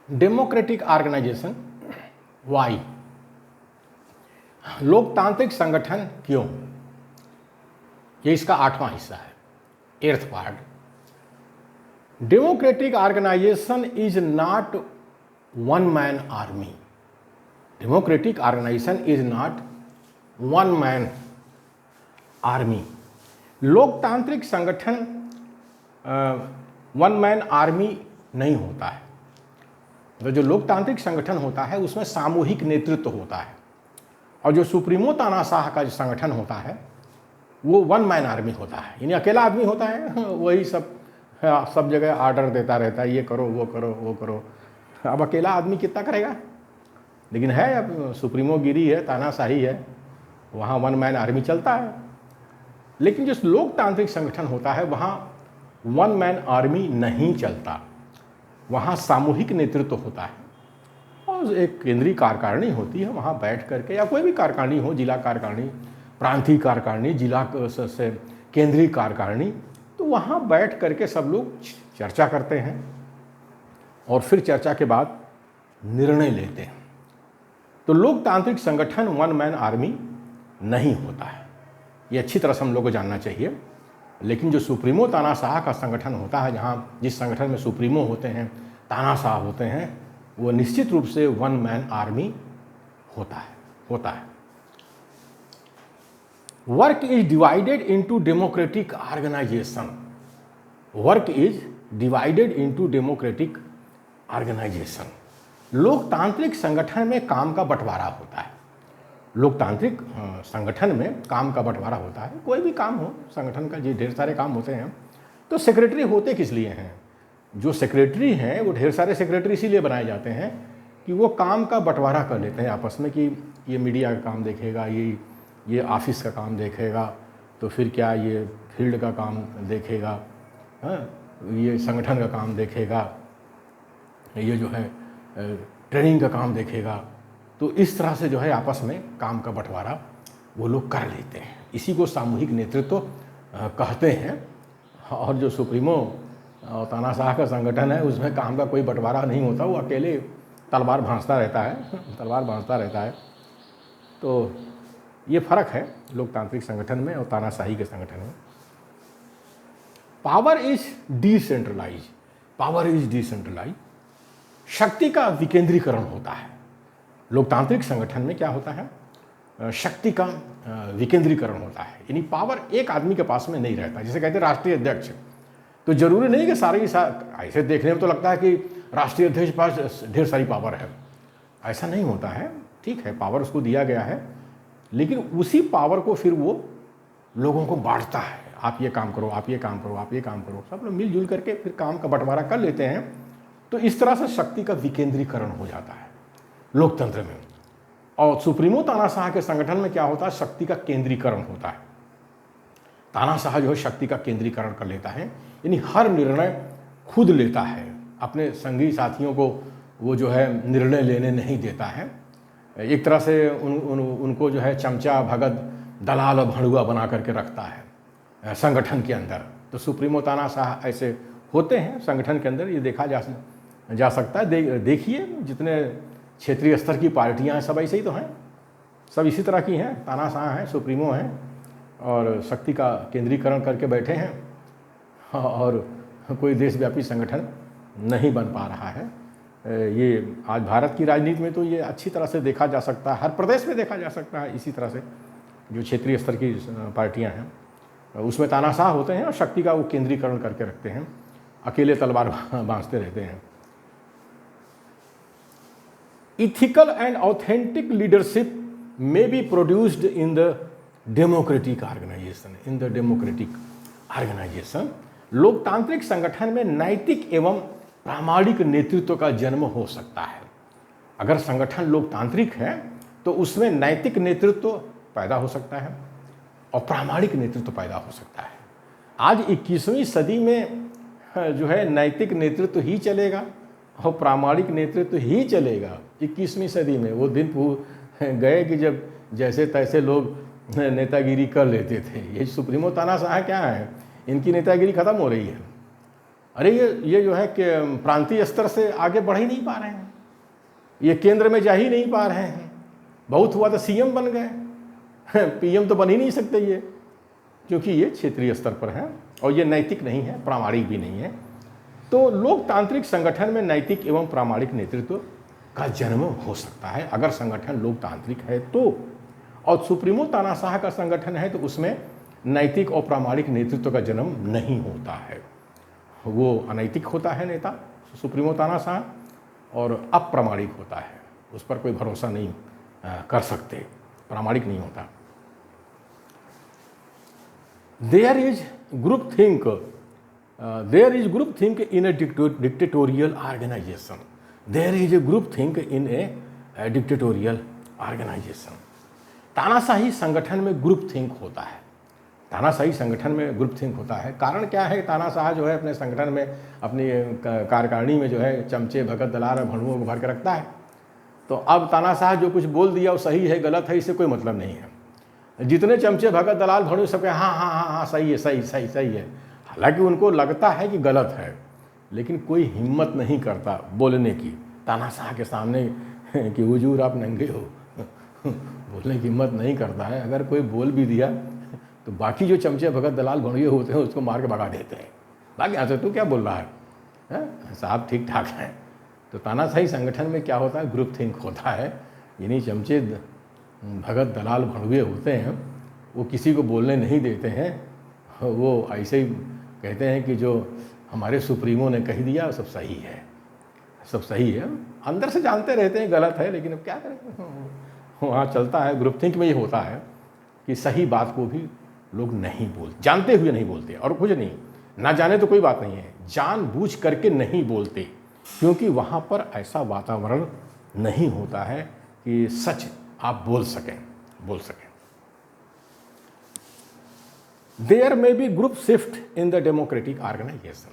Democratic organisation Y, लोकतांत्रिक संगठन क्यों, ये इसका 8वां हिस्सा है, 8th part. Democratic organization is not one man army. Democratic organization is not one man army. लोकतांत्रिक संगठन वन मैन आर्मी नहीं होता है। तो जो लोकतांत्रिक संगठन होता है उसमें सामूहिक नेतृत्व होता है, और जो सुप्रीमो तानाशाह का जो संगठन होता है वो वन मैन आर्मी होता है, यानी अकेला आदमी होता है, वही सब जगह आर्डर देता रहता है, ये करो वो करो वो करो। अब अकेला आदमी कितना करेगा, लेकिन है अब सुप्रीमो गिरी है, तानाशाही है, वहाँ वन मैन आर्मी चलता है। लेकिन जो लोकतांत्रिक संगठन होता है वहाँ वन मैन आर्मी नहीं चलता, वहाँ सामूहिक नेतृत्व होता है, और एक केंद्रीय कार्यकारिणी होती है, वहाँ बैठ करके, या कोई भी कार्यकारिणी हो, जिला कार्यकारिणी, प्रांतीय कार्यकारिणी, जिला से केंद्रीय कार्यकारिणी, तो वहाँ बैठ करके सब लोग चर्चा करते हैं और फिर चर्चा के बाद निर्णय लेते हैं। तो लोकतांत्रिक संगठन वन मैन आर्मी नहीं होता है, ये अच्छी तरह से हम लोग को जानना चाहिए। लेकिन जो सुप्रीमो तानाशाह का संगठन होता है, जहाँ जिस संगठन में सुप्रीमो होते हैं, तानाशाह होते हैं, वो निश्चित रूप से वन मैन आर्मी होता है। Work is divided into democratic organization. Work is divided into democratic organisation. लोकतांत्रिक संगठन में काम का बंटवारा होता है। लोकतांत्रिक संगठन में काम का बंटवारा होता है। कोई भी काम हो संगठन का, जी ढेर सारे काम होते हैं, तो सेक्रेटरी होते किस लिए हैं? जो सेक्रेटरी हैं वो ढेर सारे सेक्रेटरी इसीलिए बनाए जाते हैं कि वो काम का बंटवारा कर लेते हैं आपस में, कि ये मीडिया का काम देखेगा, ये ऑफिस का काम देखेगा, तो फिर क्या ये फील्ड का काम देखेगा, ये संगठन का काम देखेगा, ये जो है ट्रेनिंग का काम देखेगा। तो इस तरह से जो है आपस में काम का बंटवारा वो लोग कर लेते हैं। इसी को सामूहिक नेतृत्व कहते हैं। और जो सुप्रीमो तानाशाह का संगठन है उसमें काम का कोई बंटवारा नहीं होता, वो अकेले तलवार भांजता रहता है। तो ये फर्क है लोकतांत्रिक संगठन में और तानाशाही के संगठन में। Power is decentralize. शक्ति का विकेंद्रीकरण होता है। लोकतांत्रिक संगठन में क्या होता है, शक्ति का विकेंद्रीकरण होता है, यानी पावर एक आदमी के पास में नहीं रहता। जैसे कहते हैं राष्ट्रीय अध्यक्ष, तो जरूरी नहीं कि सारे ऐसे देखने में तो लगता है कि राष्ट्रीय अध्यक्ष के पास ढेर सारी पावर है, ऐसा नहीं होता है। ठीक है, पावर उसको दिया गया है, लेकिन उसी पावर को फिर वो लोगों को बांटता है। आप ये काम करो, आप ये काम करो, आप ये काम करो, सब लोग मिलजुल करके फिर काम का बंटवारा कर लेते हैं। तो इस तरह से शक्ति का विकेंद्रीकरण हो जाता है लोकतंत्र में। और सुप्रीमो तानाशाह के संगठन में क्या होता है, शक्ति का केंद्रीकरण होता है। तानाशाह जो है शक्ति का केंद्रीकरण कर लेता है, यानी हर निर्णय खुद लेता है, अपने संगी साथियों को वो जो है निर्णय लेने नहीं देता है। एक तरह से उनको जो है चमचा, भगत, दलाल और भड़ुआ बना करके रखता है संगठन के अंदर। तो सुप्रीमो तानाशाह ऐसे होते हैं संगठन के अंदर, ये देखा जा सकता है। देखिए जितने क्षेत्रीय स्तर की पार्टियां हैं सब ऐसे ही तो हैं, सब इसी तरह की हैं, तानाशाह हैं, सुप्रीमो हैं, और शक्ति का केंद्रीकरण करके बैठे हैं, और कोई देशव्यापी संगठन नहीं बन पा रहा है। ये आज भारत की राजनीति में तो ये अच्छी तरह से देखा जा सकता है, हर प्रदेश में देखा जा सकता है। इसी तरह से जो क्षेत्रीय स्तर की पार्टियां हैं उसमें तानाशाह होते हैं और शक्ति का वो केंद्रीकरण करके रखते हैं, अकेले तलवार बांधते रहते हैं। Ethical and authentic leadership may be produced in the democratic organization. लोकतांत्रिक संगठन में नैतिक एवं प्रामाणिक नेतृत्व का जन्म हो सकता है। अगर संगठन लोकतांत्रिक है तो उसमें नैतिक नेतृत्व पैदा हो सकता है और प्रामाणिक नेतृत्व पैदा हो सकता है। आज 21वीं सदी में जो है नैतिक नेतृत्व ही चलेगा और प्रामाणिक नेतृत्व ही चलेगा। 21वीं सदी में वो दिन गए कि जब जैसे तैसे लोग नेतागिरी कर लेते थे। ये सुप्रीमो तानाशाह क्या है, इनकी नेतागिरी खत्म हो रही है। अरे ये जो है कि प्रांतीय स्तर से आगे बढ़ ही नहीं पा रहे हैं, ये केंद्र में जा ही नहीं पा रहे हैं। बहुत हुआ तो सीएम बन गए, पीएम तो बन ही नहीं सकते ये, क्योंकि ये क्षेत्रीय स्तर पर है और ये नैतिक नहीं है, प्रामाणिक भी नहीं है। तो लोकतांत्रिक संगठन में नैतिक एवं प्रामाणिक नेतृत्व का जन्म हो सकता है अगर संगठन लोकतांत्रिक है तो, और सुप्रीमो तानाशाह का संगठन है तो उसमें नैतिक और प्रामाणिक नेतृत्व का जन्म नहीं होता है, वो अनैतिक होता है नेता सुप्रीमो तानाशाह, और अप्रामाणिक होता है, उस पर कोई भरोसा नहीं कर सकते, प्रामाणिक नहीं होता। There is group think in a dictatorial organization, there is a group think in a dictatorial organization. तानाशाही संगठन में ग्रुप थिंक होता है, तानाशाही संगठन में ग्रुप थिंक होता है। कारण क्या है, तानाशाह जो है अपने संगठन में, अपनी कार्यकारिणी में जो है चमचे भगत दलाल और भड़ुओं को भर के रखता है। तो अब तानाशाह जो कुछ बोल दिया वो सही है गलत है इससे कोई मतलब नहीं है। जितने चमचे भगत दलाल भड़ुए सब कहे हाँ हाँ हाँ हाँ सही है, सही है, हालांकि उनको लगता है कि गलत है, लेकिन कोई हिम्मत नहीं करता बोलने की तानाशाह के सामने कि हुजूर आप नंगे हो, बोलने की हिम्मत नहीं करता है। अगर कोई बोल भी दिया तो बाकी जो चमचे भगत दलाल भड़ुए होते हैं उसको मार के भगा देते हैं, बाकी यहाँ से तू क्या बोल रहा है, साहब ठीक ठाक हैं। तो तानाशाही संगठन में क्या होता है, ग्रुप थिंक होता है, यानी चमचे भगत दलाल भड़ुए होते हैं वो किसी को बोलने नहीं देते हैं, वो ऐसे ही कहते हैं कि जो हमारे सुप्रीमो ने कह दिया सब सही है, सब सही है। अंदर से जानते रहते हैं गलत है, लेकिन अब क्या करें, वहाँ चलता है। ग्रुप थिंक में ये होता है कि सही बात को भी लोग नहीं बोलते, जानते हुए नहीं बोलते, और कुछ नहीं, ना जाने तो कोई बात नहीं है, जानबूझ करके नहीं बोलते, क्योंकि वहाँ पर ऐसा वातावरण नहीं होता है कि सच आप बोल सकें। There may be group shift in the democratic organisation,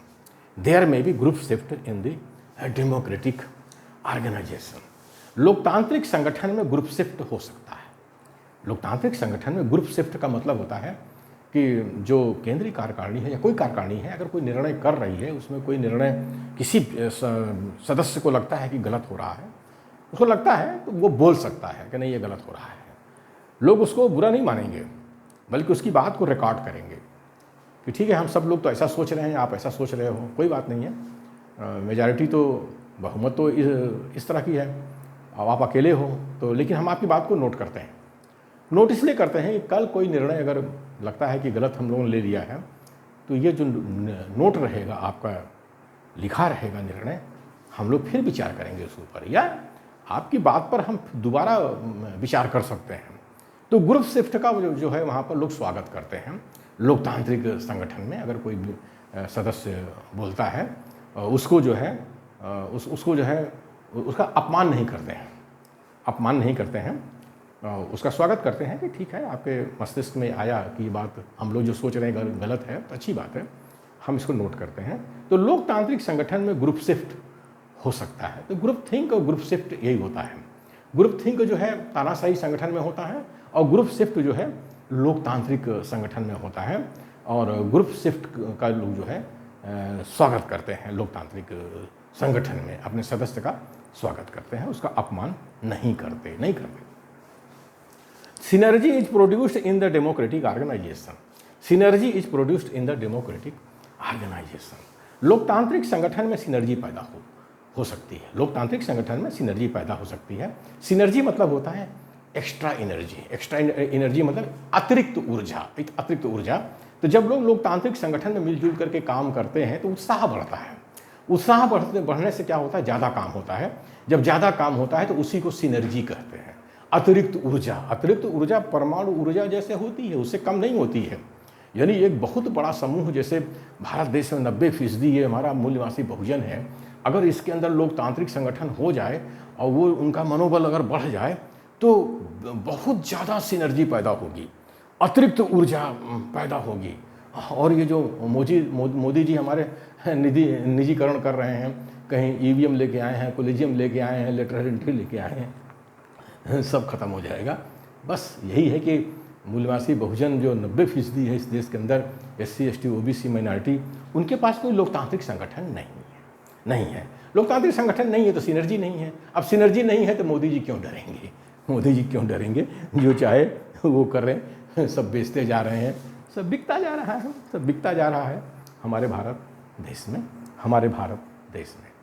there may be group shift in the democratic organisation. लोकतांत्रिक संगठन में ग्रुप शिफ्ट हो सकता है। लोकतांत्रिक संगठन में ग्रुप शिफ्ट का मतलब होता है कि जो केंद्रीय कार्यकारिणी है या कोई कार्यकारिणी है, अगर कोई निर्णय कर रही है, उसमें कोई निर्णय किसी सदस्य को लगता है कि गलत हो रहा है, उसको लगता है तो वो बोल सकता है कि नहीं ये गलत हो रहा है। लोग उसको बुरा नहीं मानेंगे, बल्कि उसकी बात को रिकॉर्ड करेंगे कि ठीक है हम सब लोग तो ऐसा सोच रहे हैं, आप ऐसा सोच रहे हो, कोई बात नहीं है, मेजॉरिटी तो बहुमत तो इस तरह की है, अब आप अकेले हो तो, लेकिन हम आपकी बात को नोट करते हैं। नोट इसलिए करते हैं कि कल कोई निर्णय अगर लगता है कि गलत हम लोगों ने ले लिया है, तो ये जो नोट रहेगा आपका, लिखा रहेगा निर्णय, हम लोग फिर विचार करेंगे उस ऊपर, या आपकी बात पर हम दोबारा विचार कर सकते हैं। तो ग्रुप शिफ्ट का जो है वहाँ पर लोग स्वागत करते हैं। लोकतांत्रिक संगठन में अगर कोई सदस्य बोलता है, उसको जो है उसका अपमान नहीं करते हैं, उसका स्वागत करते हैं कि ठीक है आपके मस्तिष्क में आया कि ये बात हम लोग जो सोच रहे हैं गलत है, तो अच्छी बात है, हम इसको नोट करते हैं। तो लोकतांत्रिक संगठन में ग्रुप शिफ्ट हो सकता है। तो ग्रुप थिंक और ग्रुप शिफ्ट यही होता है। ग्रुप थिंक जो है तानाशाही संगठन में होता है, और ग्रुप शिफ्ट जो है लोकतांत्रिक संगठन में होता है। और ग्रुप शिफ्ट का लोग जो है स्वागत करते हैं लोकतांत्रिक संगठन में, अपने सदस्य का स्वागत करते हैं, उसका अपमान नहीं करते। Synergy is produced in the democratic organization, synergy is produced in the democratic organisation. लोकतांत्रिक संगठन में सिनर्जी पैदा हो सकती है, लोकतांत्रिक संगठन में सिनर्जी पैदा हो सकती है। सिनर्जी मतलब होता है एक्स्ट्रा एनर्जी मतलब अतिरिक्त ऊर्जा। तो जब लोग लोकतांत्रिक संगठन में मिलजुल करके काम करते हैं तो उत्साह बढ़ता है। उत्साह बढ़ने से क्या होता है, ज़्यादा काम होता है। जब ज़्यादा काम होता है तो उसी को सिनर्जी कहते हैं। अतिरिक्त ऊर्जा परमाणु ऊर्जा जैसे होती है, उससे कम नहीं होती है। यानी एक बहुत बड़ा समूह, जैसे भारत देश में 90% ये हमारा मूल्यवासी बहुजन है, अगर इसके अंदर लोकतांत्रिक संगठन हो जाए और वो उनका मनोबल अगर बढ़ जाए तो बहुत ज़्यादा सिनर्जी पैदा होगी, अतिरिक्त ऊर्जा पैदा होगी। और ये जो मोदी जी हमारे निजीकरण कर रहे हैं, कहीं ईवीएम लेके आए हैं, कोलिजियम लेके आए हैं, लेटर एंट्री लेके आए हैं, सब खत्म हो जाएगा। बस यही है कि मूलवासी बहुजन जो 90% है इस देश के अंदर, SC ST OBC माइनॉरिटी, उनके पास कोई लोकतांत्रिक संगठन नहीं है। लोकतांत्रिक संगठन नहीं है तो सिनर्जी नहीं है। अब सिनर्जी नहीं है तो मोदी जी क्यों डरेंगे? मोदी जी क्यों डरेंगे? जो चाहे वो कर रहे हैं, सब बेचते जा रहे हैं, सब बिकता जा रहा है, सब बिकता जा रहा है हमारे भारत देश में।